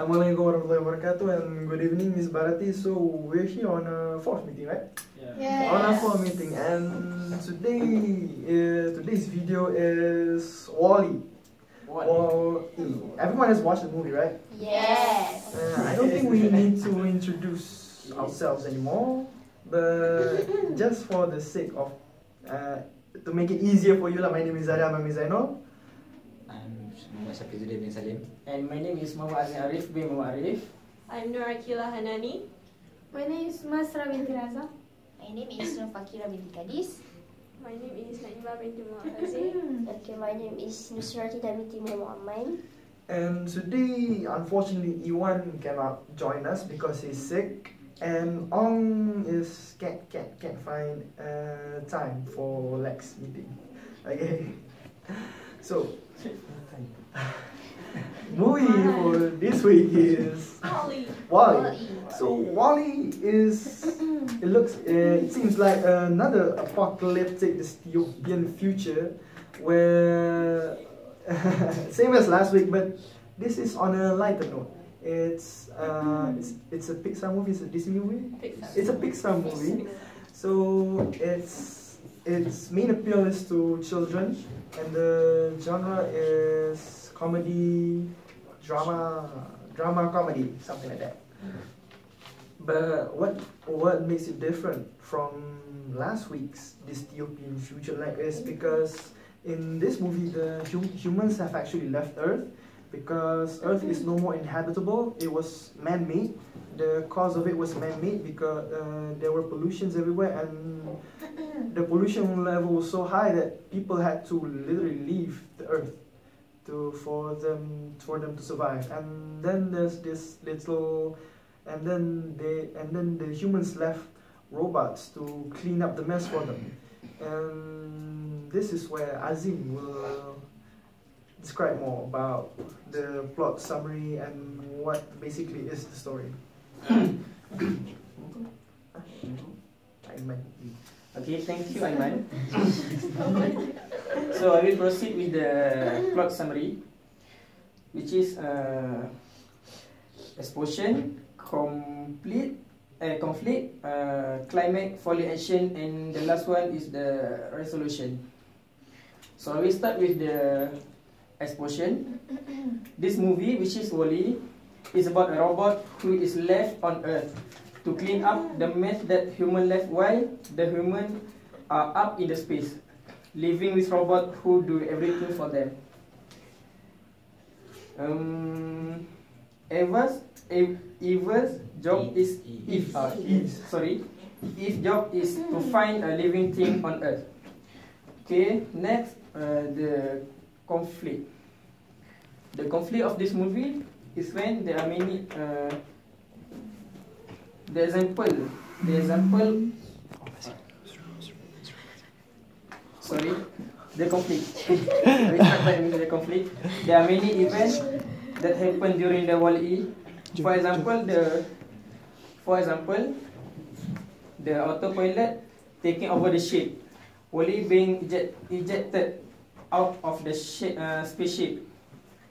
Assalamualaikum warahmatullahi wabarakatuh, and good evening, Miss Bharati. So we're here on a fourth meeting, right? Yeah. Yes. On a fourth meeting, and today's video is Wall-E. Wall-E. Everyone has watched the movie, right? Yes. I don't think we need to introduce ourselves anymore, but just for the sake of to make it easier for you, my name is Adam. I'm Zainal. I'm Muhammad Syafizuddin bin Salim. And my name is Muhammad Azim Arif bin Muhammad Arif. I'm Nur Akila Hanani. My name is Masra binti Raza. My name is Nur Fakira binti Kadis. My name is Naima binti Muhammad Azim. Okay, my name is Nusrati binti Muhammad. And today, unfortunately, Iwan cannot join us because he's sick, and Ong can't find time for LAX meeting. Okay, so movie for this week is Wall-E. So Wall-E is it seems like another apocalyptic dystopian future where same as last week, but this is on a lighter note. It's a Pixar movie. It's a Disney movie. It's a Pixar movie. So its main appeal is to children, and the genre is comedy, drama comedy, something like that. But what makes it different from last week's dystopian future like is because in this movie the humans have actually left Earth because Earth is no more inhabitable. It was man-made. The cause of it was man-made because there were pollutions everywhere, and the pollution level was so high that people had to literally leave the Earth for them to survive. And then there's this little, and then the humans left robots to clean up the mess for them. And this is where Azim will describe more about the plot summary and what basically is the story. Okay, thank you, Aiman. So I will proceed with the plot summary, which is explosion, conflict, climate, folly action, and the last one is the resolution. So I will start with the explosion. This movie, which is Wall-E, is about a robot who is left on Earth to clean up the mess that human left while the human are up in the space, living with robots who do everything for them. Eva's job is Eve's job is to find a living thing on Earth. Okay, next the conflict. The conflict of this movie is when there are many. The example. Sorry, the conflict. We start by the conflict. There are many events that happen during the Wall-E. For example, the autopilot taking over the ship. Wall-E being ejected out of the spaceship.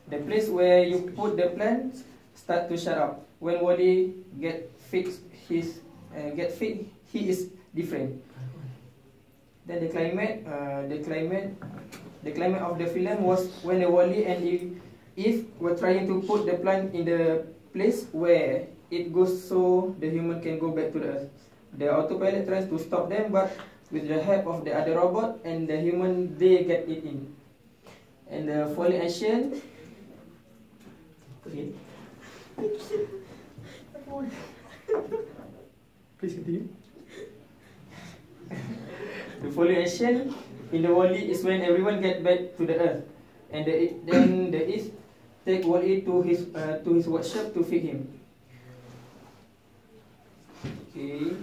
The place where you put the plans start to shut up. When Wall-E get fixed, he is different. Then the climate of the film was when the Wall-E and Eve were trying to put the plant in the place where it goes so the human can go back to the Earth. The autopilot tries to stop them, but with the help of the other robot and the human, they get it in. And the folly action. Okay. Please continue. The folly action in the Wall-E is when everyone get back to the Earth, and then the East take Wall-E to his workshop to feed him. Okay.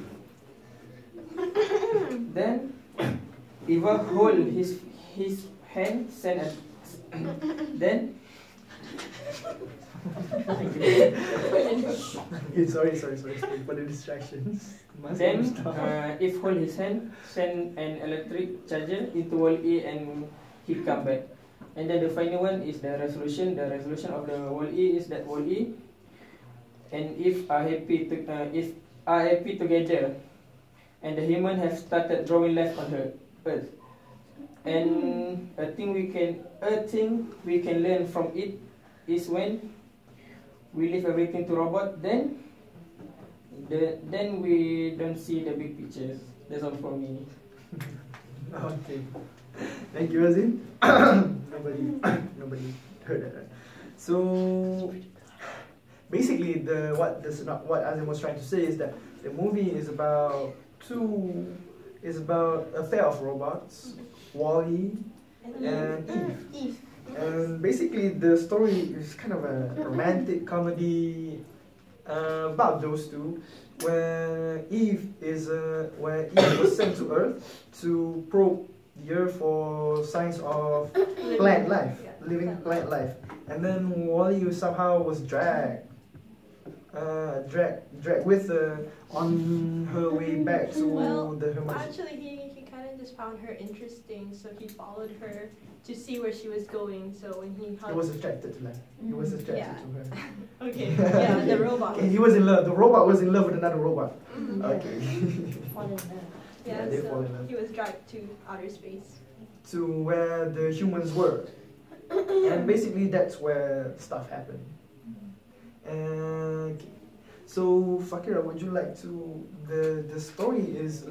Then Eva hold his hand, send a then. Sorry for the distractions. Then if hold his hand, send an electric charger into Wall-E and he come back. And then the final one is the resolution. The resolution of the Wall-E is that Wall-E and Eve are happy together, and the human have started drawing life on her Earth. And a thing we can learn from it is when we leave everything to robot, then we don't see the big pictures. That's all for me. Okay. Thank you, Azim. Nobody heard that, right? So basically, what Azim was trying to say is that the movie is about a pair of robots, Wall-E and Eve. And basically, the story is kind of a romantic comedy about those two, where Eve was sent to Earth to probe the Earth for signs of plant life, living plant life, and then Wall-E somehow was dragged with on her way back to the hermitage. Actually, he kind of just found her interesting, so he followed her to see where she was going. So when he was attracted to her. He was attracted to her. Okay. Yeah, the robot. Okay, he was in love. The robot was in love with another robot. Okay. Fall in love. Yeah, they so fall in love. he was dragged to outer space. To where the humans were. And basically that's where stuff happened. Okay. So Fakira, would you like to, the story is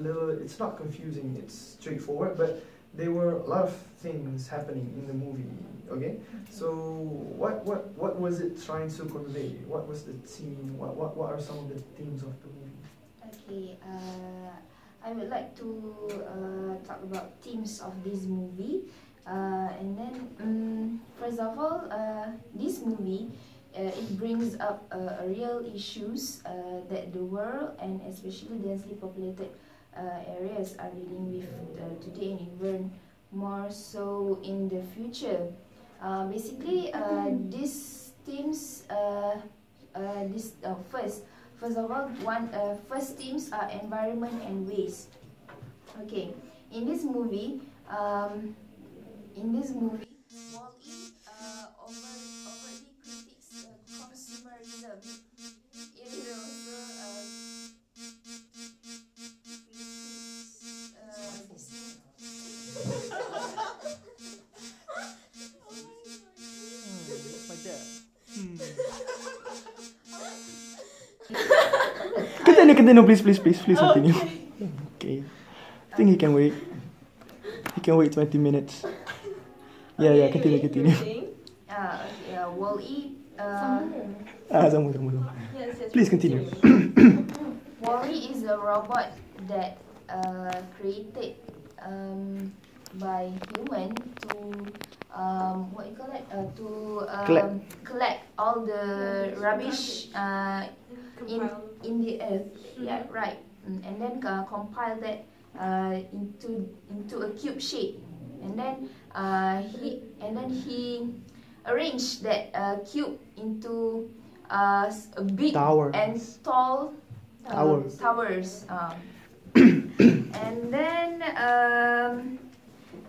it's not confusing, it's straightforward, but there were a lot of things happening in the movie, okay? So what was it trying to convey? What was the theme? What are some of the themes of the movie? Okay, I would like to talk about themes of this movie. And then, first of all, this movie, it brings up real issues that the world and especially densely populated areas are dealing with today and even more so in the future. Basically, these themes, first of all, first themes are environment and waste. Okay, in this movie, Wall-E overtly critiques consumerism. It is also Continue, please continue. Okay. I think he can wait. He can wait 20 minutes. Yeah, continue. Wall-E. Please continue. Wall-E is a robot that created by human to collect all the rubbish in the earth. Yeah, right. And then compile that into a cube shape, and then he arranged that cube into a big and tall towers. And then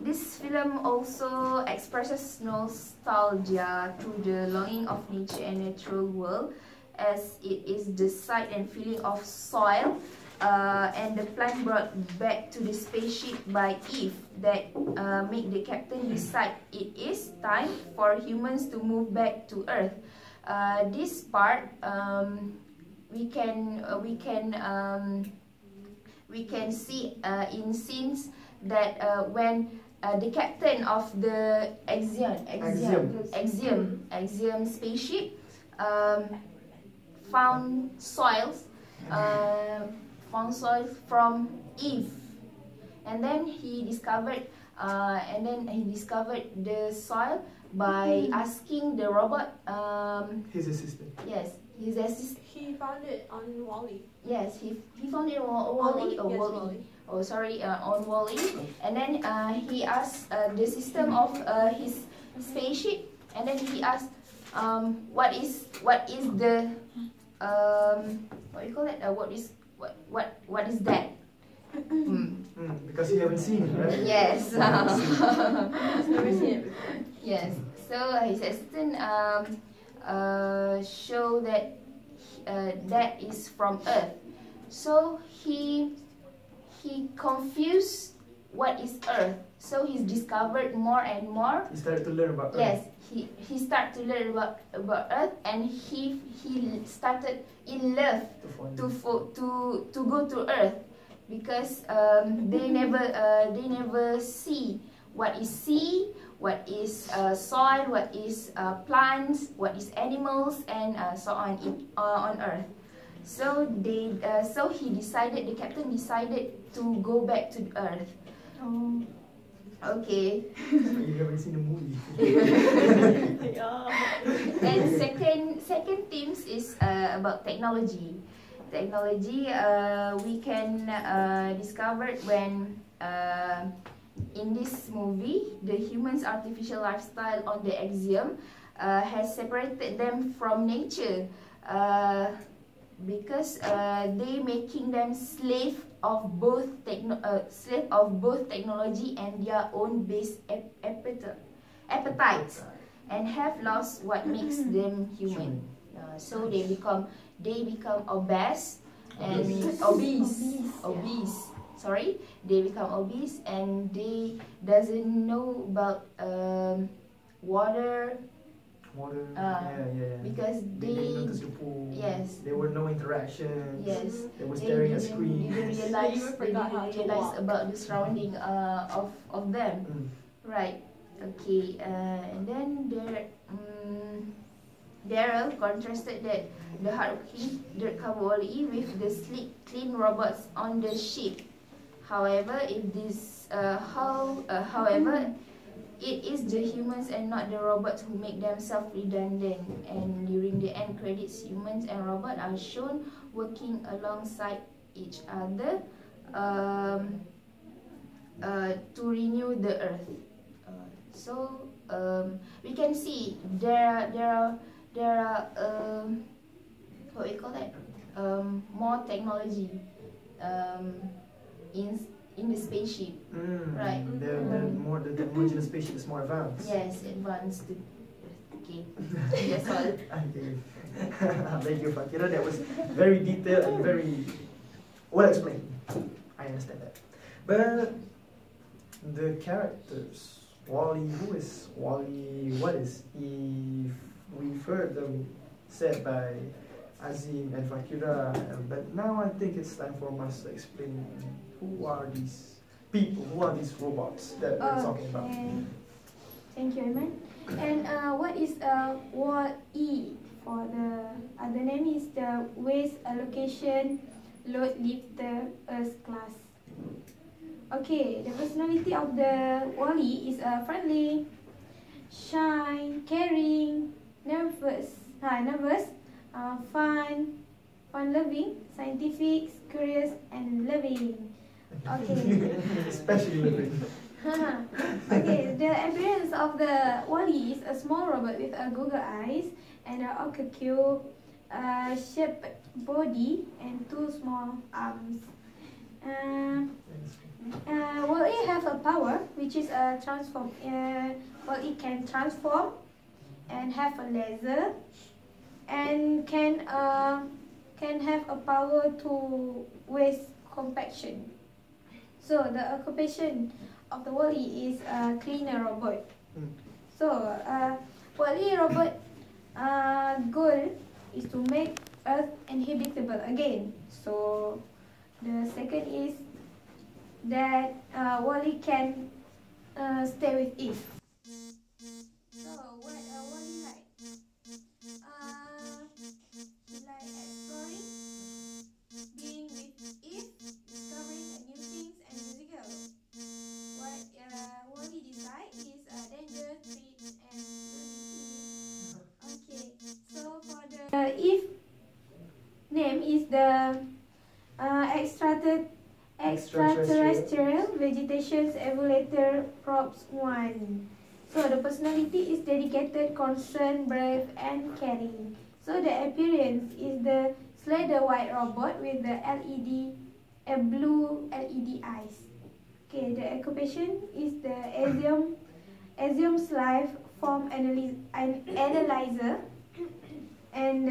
this film also expresses nostalgia through the longing of nature and natural world, as it is the sight and feeling of soil and the plant brought back to the spaceship by Eve that make the captain decide it is time for humans to move back to Earth. This part we can see in scenes that when the captain of the Axiom spaceship found soils from Eve, and then he discovered the soil by asking the robot, his assistant. Yes, his assistant. He found it on Wall-E. Yes, he found it on Wall-E or Wall-E. Oh, sorry, on Wall-E. And then he asked the system of his spaceship, and then he asked, what is the what you call it? What is that? Because you haven't seen it, right? Yes. He's never seen it before. Yes. So his assistant show that that is from Earth. So he confused what is Earth. So he's discovered more and more. He started to learn about Earth. Yes, he started to learn about Earth, and he started in love to go to Earth, because they never see what is sea, what is soil, what is plants, what is animals, and so on Earth. So the captain decided to go back to Earth. Oh. Okay. You haven't seen the movie. And second themes is about technology. Technology we can discover when in this movie the humans' artificial lifestyle on the axiom has separated them from nature, because they making them slave of both technology and their own base appetites, and have lost what makes them human. So they become obese and obese. Sorry, they become obese, and they doesn't know about water. Because they didn't notice the pool. Yes. There were no interactions. Yes. They were staring at screens. They didn't realize about the surrounding of them. Right. Okay. And then Daryl contrasted that the hardworking dirt covered Wall-E with the sleek, clean robots on the ship. However, it is the humans and not the robots who make themselves redundant. And during the end credits, humans and robots are shown working alongside each other to renew the Earth. So we can see there are what we call that, more technology in the spaceship, right? The technology in the spaceship is more advanced. Yes, advanced. Okay, that's all. Okay. Thank you, Fakira. That was very detailed and very well explained. I understand that. But the characters, Wall-E, who is Wall-E? What is Eve? We've heard them said by Azim and Fakira, but now I think it's time for us to explain who are these people, who are these robots that we're talking about. Thank you, Iman. And what is Wall-E? For the other name is the Waste Allocation Load Lifter Earth class. Okay, the personality of the Wall-E is friendly, shy, caring, fun-loving, scientific, curious, and loving. Okay. Especially loving. Okay, the appearance of the Wall-E is a small robot with a goggle eyes and an octacle shaped body and two small arms. Wall-E have a power which is a transform. Wall-E can transform and have a laser, and can have a power to waste compaction. So the occupation of the Wall-E is a cleaner robot. So Wall-E robot goal is to make Earth inhabitable again. So the second is that Wall-E can stay with Eve. So what Wall-E like? He like exploring, being with Eve, discovering new things, and musical. What Wall-E decide is danger, treat, and learning. Okay, so for the Eve name is the extraterrestrial vegetation's evaluator props 1. So the personality is dedicated, concerned, brave, and caring. So the appearance is the slender white robot with the blue LED eyes. Okay, the occupation is the Axiom's life form analyzer, and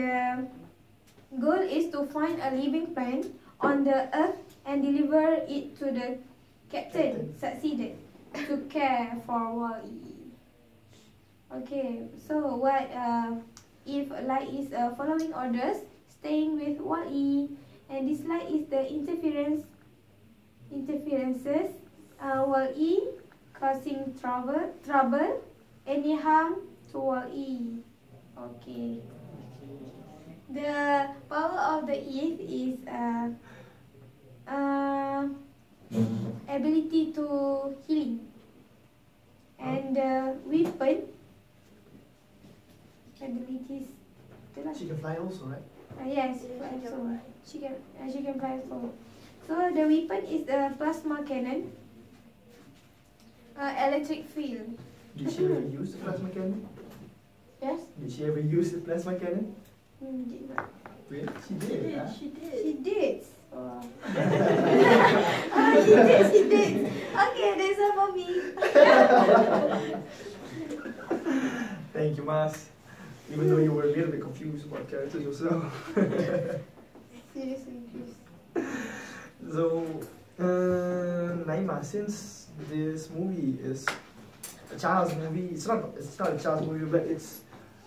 goal is to find a living plant on the earth and deliver it to the captain. Succeeded to care for Wall-E. Okay, so what if light is following orders, staying with Wall-E, and this light is the interferences, Wall-E causing trouble, any harm to Wall-E. Okay. The power of the Eve is ability to healing, and the weapon abilities. She can fly also, right? Yes, fly also. She can fly also. So the weapon is the plasma cannon, electric field. Did she ever use the plasma cannon? Yes. Did she ever use the plasma cannon? Did not. Really? She did. Huh? She did. She did. Oh. She did. Okay, that's all for me. Thank you, Mas. Even though you were a little bit confused about characters yourself. Seriously, please. So, Naima, since this movie is a child's movie, it's not a child's movie, but it's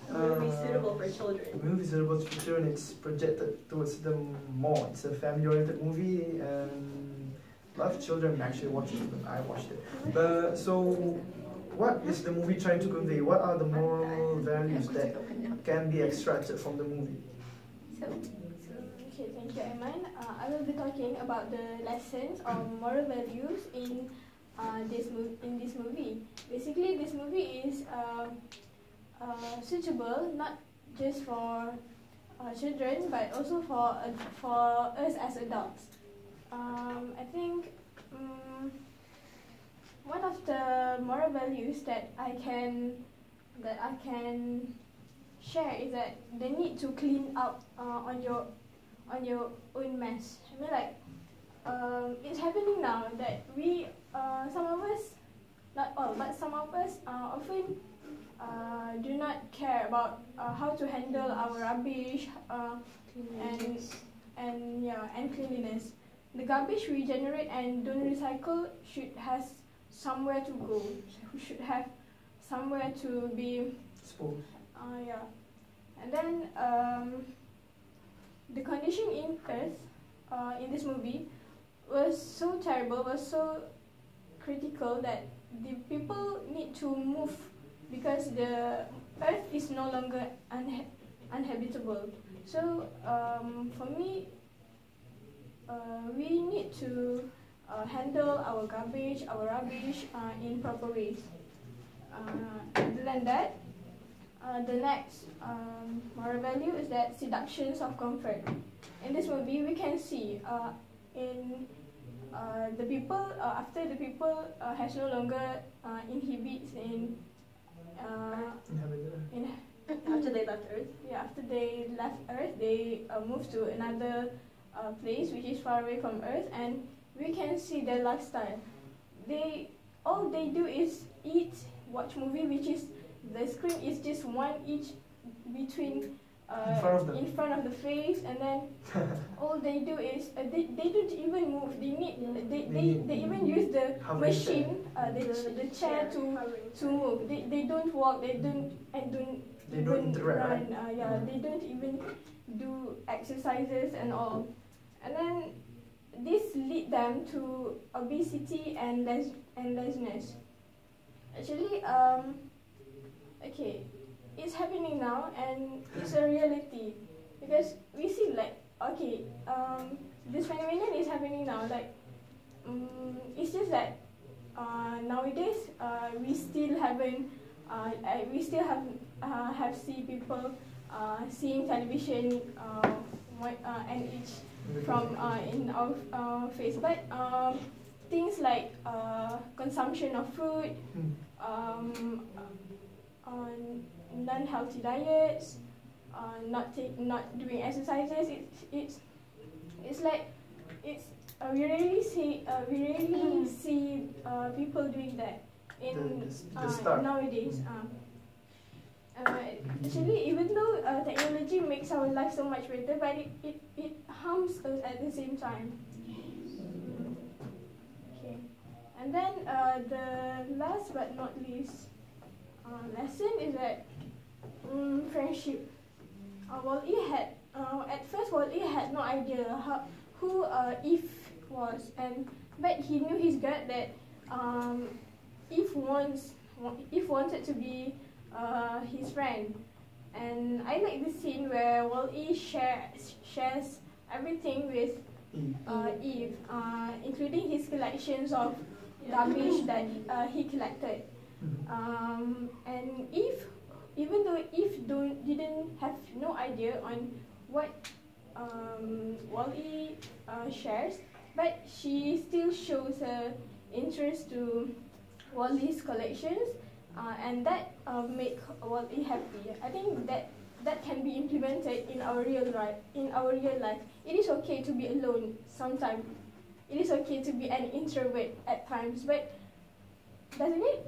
A movie suitable for children. a movie suitable for children. It's projected towards them more. It's a family-oriented movie, and a lot of children actually watch it. Even I watched it. So, what is the movie trying to convey? What are the moral values that can be extracted from the movie? Okay, thank you, Aiman. I will be talking about the lessons or moral values in this movie. Basically, this movie is suitable not just for children but also for us as adults. I think one of the moral values that I can share is that the need to clean up on your own mess. I mean, like it's happening now that we some of us, not all, but some of us often do not care about how to handle our rubbish and cleanliness. The garbage we generate and don't recycle should has somewhere to go. Should have somewhere to be Suppose. And then the condition in Earth in this movie was so terrible, was so critical that the people need to move because the Earth is no longer uninhabitable. So for me, we need to handle our garbage, our rubbish in proper ways. Other than that, the next moral value is that seductions of comfort. In this movie, we can see in the people after the people has no longer inhibits in After they left Earth. Yeah, after they left Earth, they moved to another place which is far away from Earth, and we can see their lifestyle. All they do is eat, watch movie, which is the screen is just one each between in front of the face, and then all they do is they don't even move. They even use the machine, the chair to move. They don't walk. They don't interact, run. right? They don't even do exercises and all. And then this lead them to obesity and laziness. Actually, okay, it's happening now and it's a reality because we see like this phenomenon is happening now. Like it's just that nowadays we still haven't have see people seeing television and each from in our face, but things like consumption of food, non-healthy diets, not doing exercises. It's like we rarely see people doing that in the start. nowadays. Actually, even though technology makes our life so much better, but it harms us at the same time. Okay. And then the last but not least lesson is that friendship. Wall-E had at first Wall-E had no idea who Eve was, but he knew his gut that Eve wanted to be his friend. And I like the scene where Wall-E shares everything with Eve, including his collections of rubbish that he collected. And Eve, even though Eve didn't have no idea on what Wall-E shares, but she still shows her interest to Wall-E's collections, and that make Wall-E happy. I think that can be implemented in our real life. It is okay to be alone sometimes. It is okay to be an introvert at times, but isn't it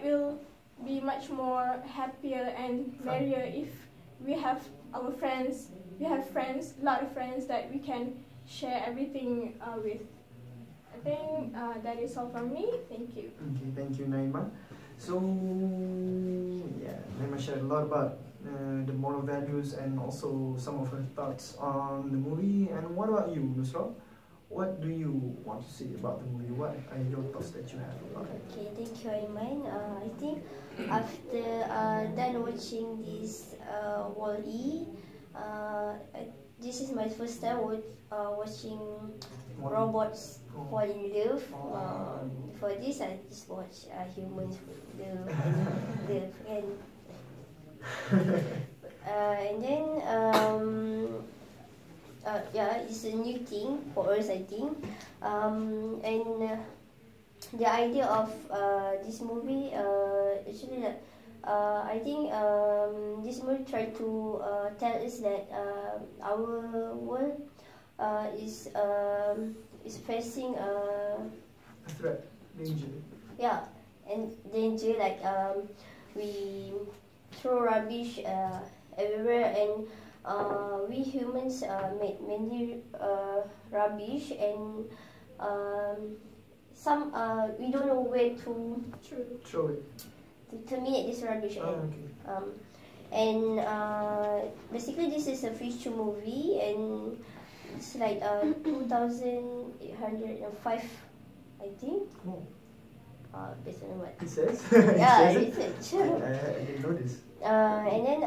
will be much more happier and merrier if we have our friends. We have friends, a lot of friends that we can share everything with. I think that is all from me. Thank you. Okay, thank you, Naima. So, yeah, Naima shared a lot about the moral values and also some of her thoughts on the movie. And what about you, Nusra? What do you want to say about the movie? What are your thoughts that you have about it? Okay, thank you, Aiman. I think after done watching this Wall-E, this is my first time watching robots fall in love. For this, I just watch humans fall in love and then yeah, it's a new thing for us, I think. And the idea of this movie, actually, I think this movie tried to tell us that our world is facing a threat, danger. Yeah, and danger, like we throw rubbish everywhere, and we humans make many rubbish, and some we don't know where to throw it. To terminate this rubbish. Okay. And basically this is a feature movie, and it's like 2,805, I think. Oh. Based on what it says. Yeah, it says I didn't know this. And then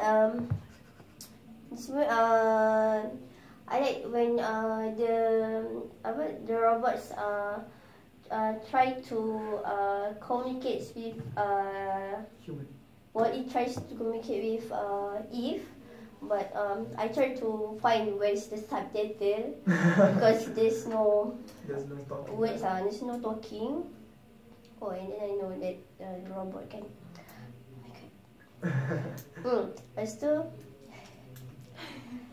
this I like when the robots try to communicate with human. Well, it tries to communicate with Eve, but I try to find where's the subtitle because there's no talking. words. There's no talking. Oh, and then I know that the robot can. Lepas tu,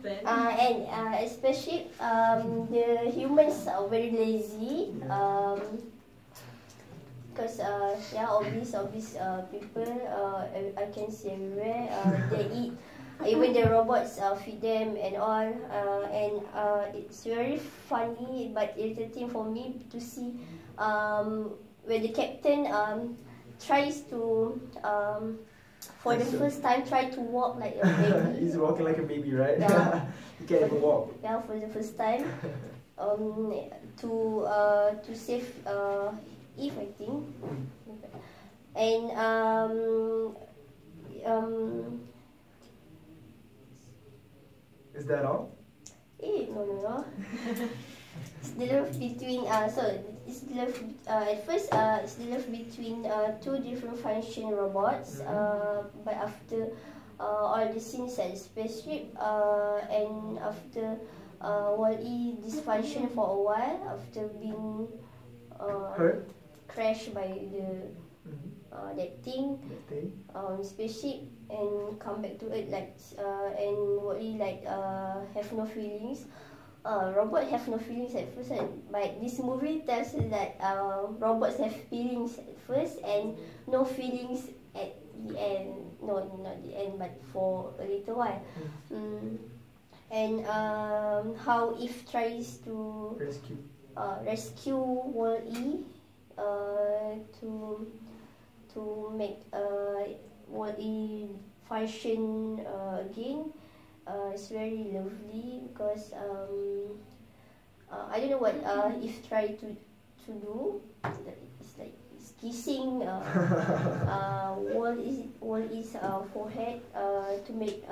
and especially the humans are very lazy. Because yeah, obvious people I can see everywhere. They eat. Even the robots feed them and all. And it's very funny but irritating for me to see when the captain tries to for the first time try to walk like a baby. He's walking like a baby, right? Yeah. He can't even walk. Yeah, for the first time. To save Eve, I think. And is that all? No. It's the love between so it's the love at first it's the love between two different function robots. But after all the scenes at the spaceship and after Wall-E dysfunction for a while after being hurt, crashed by the that thing spaceship and come back to Earth, like and Wall-E like have no feelings. Robot have no feelings at first, but this movie tells us that robots have feelings at first and no feelings at the end. No, not the end, but for a little while. And how Eve tries to rescue Wall-E to make Wall-E function again. It's very lovely because I don't know what Eve tried to do. It's like it's kissing Wall-E's forehead to make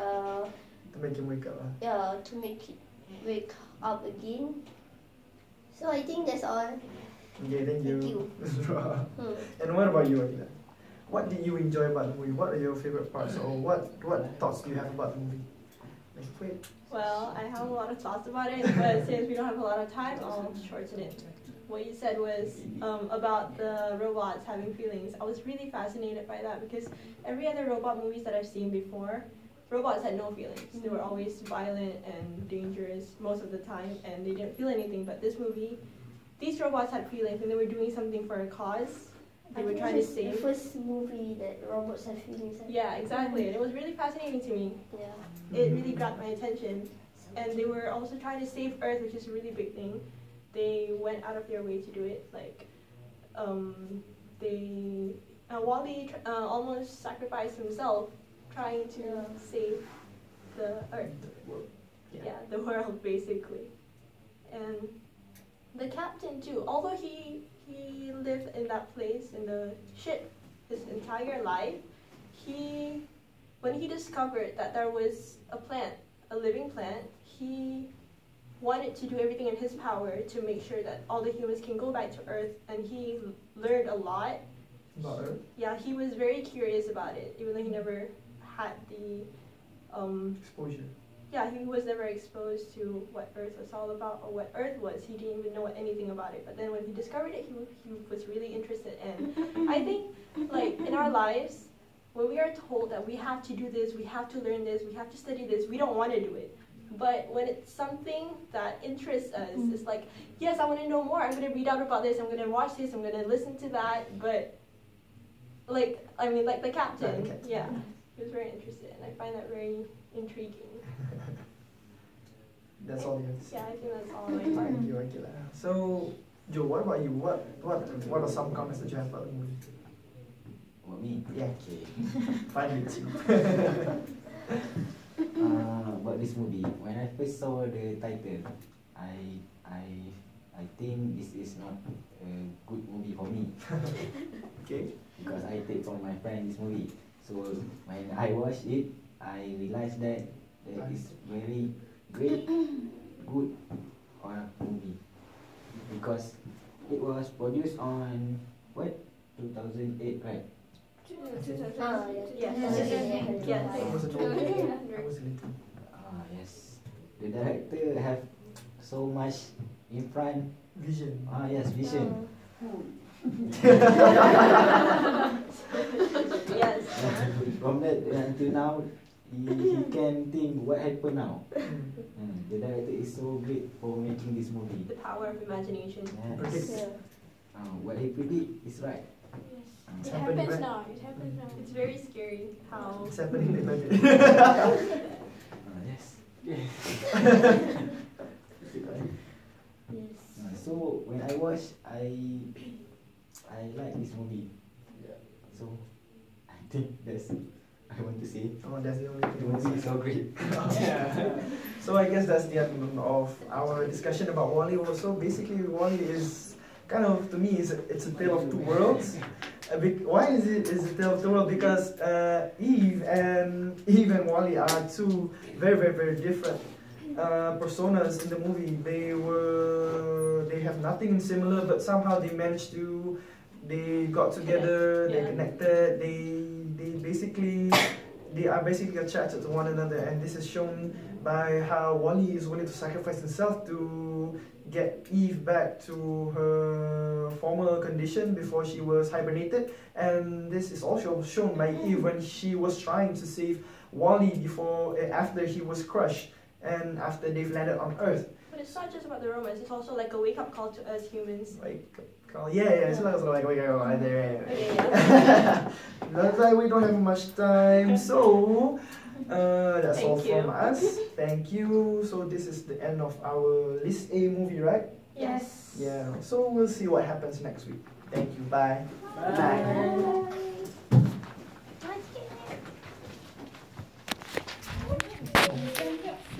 him wake up. Yeah, to make it wake up again. So I think that's all. Okay, thank you. Thank you. And what about you, Akila? What did you enjoy about the movie? What are your favorite parts, or what thoughts do you have about the movie? Like, quick. Well, I have a lot of thoughts about it, but since we don't have a lot of time, I'll shorten it. What you said was about the robots having feelings. I was really fascinated by that because every other robot movies that I've seen before, robots had no feelings. They were always violent and dangerous most of the time, and they didn't feel anything. But this movie, these robots had feelings, and they were doing something for a cause. They were trying to save. The first movie that robots have feelings. Yeah, exactly. And it was really fascinating to me. Yeah. It really grabbed my attention. And they were also trying to save Earth, which is a really big thing. They went out of their way to do it. Like, Wall-E almost sacrificed himself trying to save the Earth. Yeah, the world, basically. And the captain, too. Although he lived in that place, in the ship, his entire life, when he discovered that there was a plant, a living plant, he wanted to do everything in his power to make sure that all the humans can go back to Earth, and he learned a lot. About Earth? Yeah, he was very curious about it, even though he never had the exposure. Yeah, he was never exposed to what Earth was all about or what Earth was. He didn't even know anything about it. But then when he discovered it, he was really interested. And I think, like, in our lives, when we are told that we have to do this, we have to learn this, we have to study this, we don't want to do it. But when it's something that interests us, it's like, yes, I want to know more. I'm going to read out about this. I'm going to watch this. I'm going to listen to that. But, like, I mean, like the captain. Yeah, he was very interested. And I find that very intriguing. That's all you have to say. Yeah, I think that's all on my part. Thank you, Akila. So, Joe, what about you? What are some comments that you have about the movie? About me? Yeah. Okay. Fine with you. About this movie, when I first saw the title, I think this is not a good movie for me. Okay. Because I take from my friend this movie. So when I watched it, I realized that it is very great, good movie. Because it was produced on what? 2008, right? Yes. Yes. The director have so much in front. Vision. Yes, vision. Yes. From that until now, he can think what happened now. The director is so great for making this movie. The power of imagination. Yes. What he predict is right. It happens now. It's very scary how... It's happening in my bed. Yes. So when I watch, I like this movie. So I think that's I want to say. Oh, that's the only The thing. movie is so great. Yeah. So I guess that's the end of our discussion about Wall-E. Also, basically, Wall-E is kind of, to me, it's a tale of two worlds. Why is it a tale of two worlds? Because Eve and Wall-E are two very different personas in the movie. They have nothing similar, but somehow they managed to. They got together. They connected. They are basically attracted to one another, and this is shown by how Wall-E is willing to sacrifice himself to get Eve back to her former condition before she was hibernated, and this is also shown by Eve when she was trying to save Wall-E after he was crushed and after they've landed on Earth. But it's not just about the romance, it's also like a wake-up call to us humans. Oh, yeah, it's like we go right there. Okay, yeah. Looks like we don't have much time, so that's all Thank you. from us. Thank you. So this is the end of our list A movie, right? Yes. Yeah. So we'll see what happens next week. Thank you. Bye. Bye.